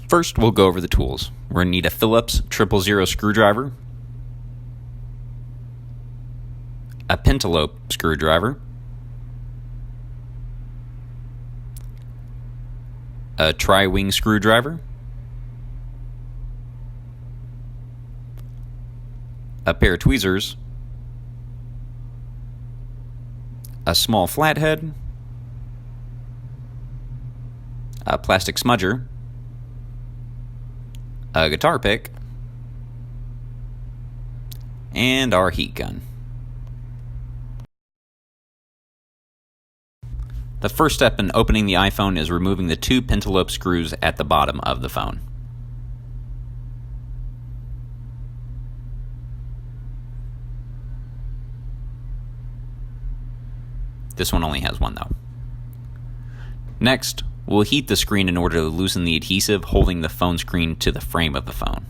First, we'll go over the tools. We're going to need a Phillips 000 screwdriver, a pentalobe screwdriver, a tri-wing screwdriver, a pair of tweezers, a small flathead, a plastic smudger, a guitar pick, and our heat gun. The first step in opening the iPhone is removing the two pentalobe screws at the bottom of the phone. This one only has one though. Next, we'll heat the screen in order to loosen the adhesive holding the phone screen to the frame of the phone.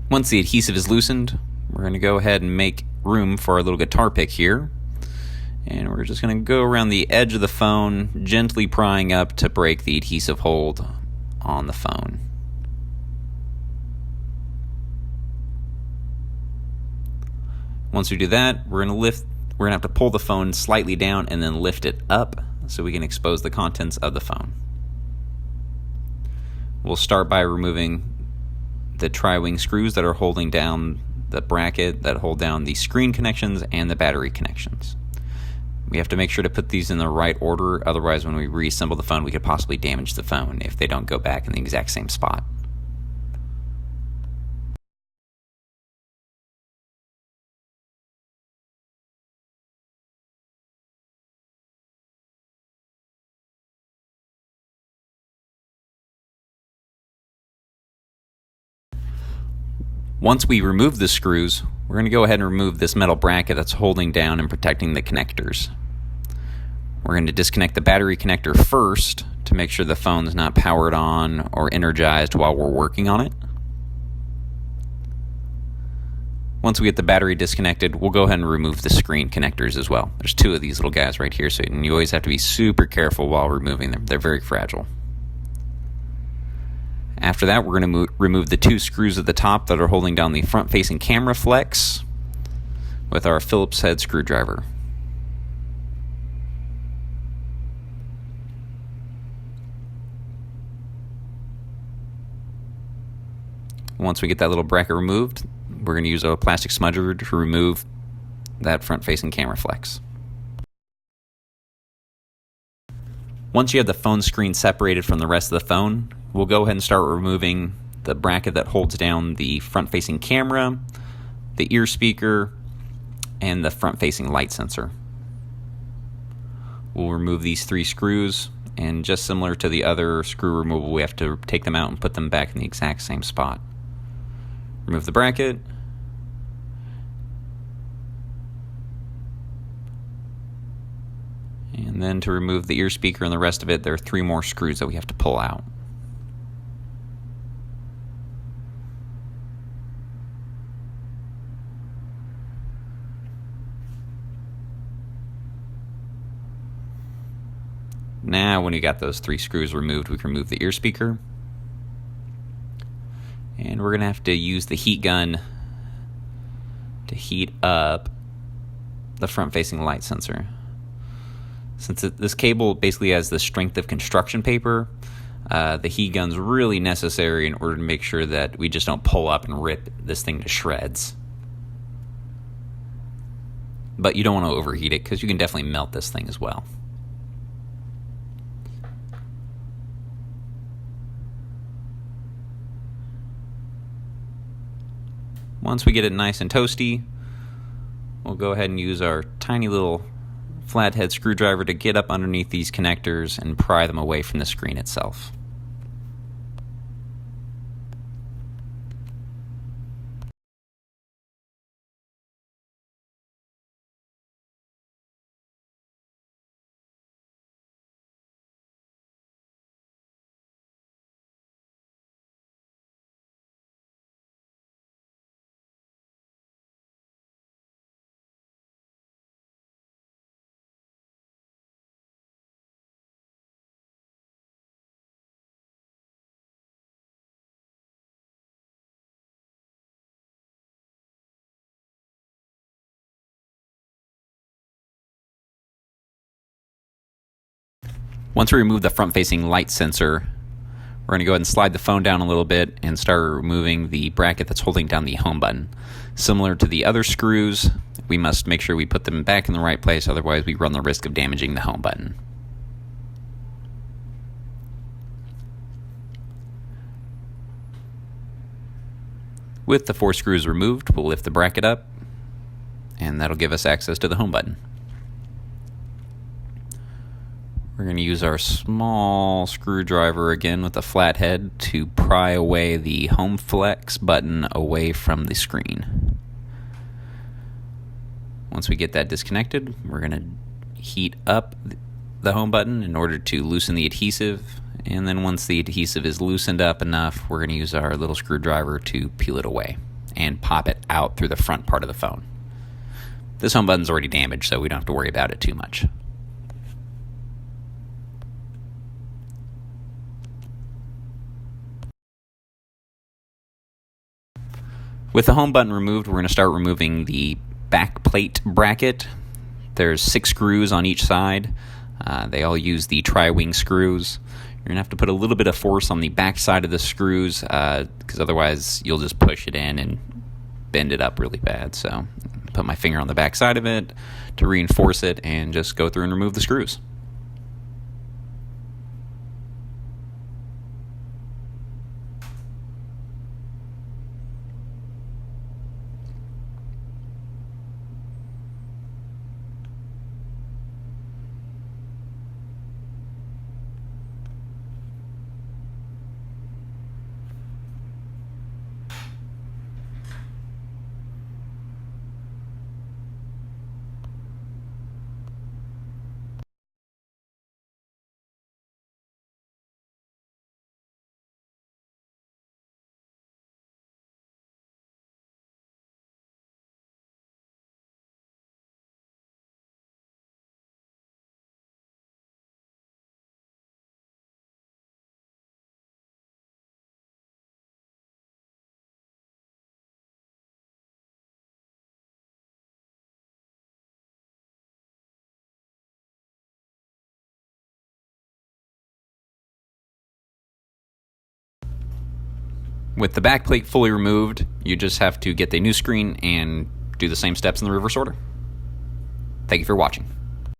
Once the adhesive is loosened, we're going to go ahead and make room for our little guitar pick here. And we're just going to go around the edge of the phone, gently prying up to break the adhesive hold on the phone. Once we do that, we're going to have to pull the phone slightly down and then lift it up so we can expose the contents of the phone. We'll start by removing the tri-wing screws that are holding down the bracket that hold down the screen connections and the battery connections. We have to make sure to put these in the right order, otherwise when we reassemble the phone we could possibly damage the phone if they don't go back in the exact same spot. Once we remove the screws, we're going to go ahead and remove this metal bracket that's holding down and protecting the connectors. We're going to disconnect the battery connector first to make sure the phone's not powered on or energized while we're working on it. Once we get the battery disconnected, we'll go ahead and remove the screen connectors as well. There's two of these little guys right here, so you always have to be super careful while removing them. They're very fragile. After that, we're going to remove the two screws at the top that are holding down the front-facing camera flex with our Phillips head screwdriver. Once we get that little bracket removed, we're going to use a plastic smudger to remove that front-facing camera flex. Once you have the phone screen separated from the rest of the phone, we'll go ahead and start removing the bracket that holds down the front-facing camera, the ear speaker, and the front-facing light sensor. We'll remove these three screws, and just similar to the other screw removal, we have to take them out and put them back in the exact same spot. Remove the bracket. And then to remove the ear speaker and the rest of it, there are three more screws that we have to pull out. Now, when you got those three screws removed, we can remove the ear speaker. And we're going to have to use the heat gun to heat up the front-facing light sensor. Since this cable basically has the strength of construction paper, the heat gun's really necessary in order to make sure that we just don't pull up and rip this thing to shreds. But you don't want to overheat it because you can definitely melt this thing as well. Once we get it nice and toasty, we'll go ahead and use our tiny little flathead screwdriver to get up underneath these connectors and pry them away from the screen itself. Once we remove the front-facing light sensor, we're going to go ahead and slide the phone down a little bit and start removing the bracket that's holding down the home button. Similar to the other screws, we must make sure we put them back in the right place, otherwise we run the risk of damaging the home button. With the 4 screws removed, we'll lift the bracket up, and that'll give us access to the home button. We're going to use our small screwdriver again with a flathead to pry away the home flex button away from the screen. Once we get that disconnected, we're going to heat up the home button in order to loosen the adhesive, and then once the adhesive is loosened up enough, we're going to use our little screwdriver to peel it away and pop it out through the front part of the phone. This home button's already damaged, so we don't have to worry about it too much. With the home button removed, we're going to start removing the back plate bracket. There's 6 screws on each side. They all use the tri-wing screws. You're going to have to put a little bit of force on the back side of the screws because otherwise you'll just push it in and bend it up really bad. So put my finger on the back side of it to reinforce it and just go through and remove the screws. With the back plate fully removed, you just have to get the new screen and do the same steps in the reverse order. Thank you for watching.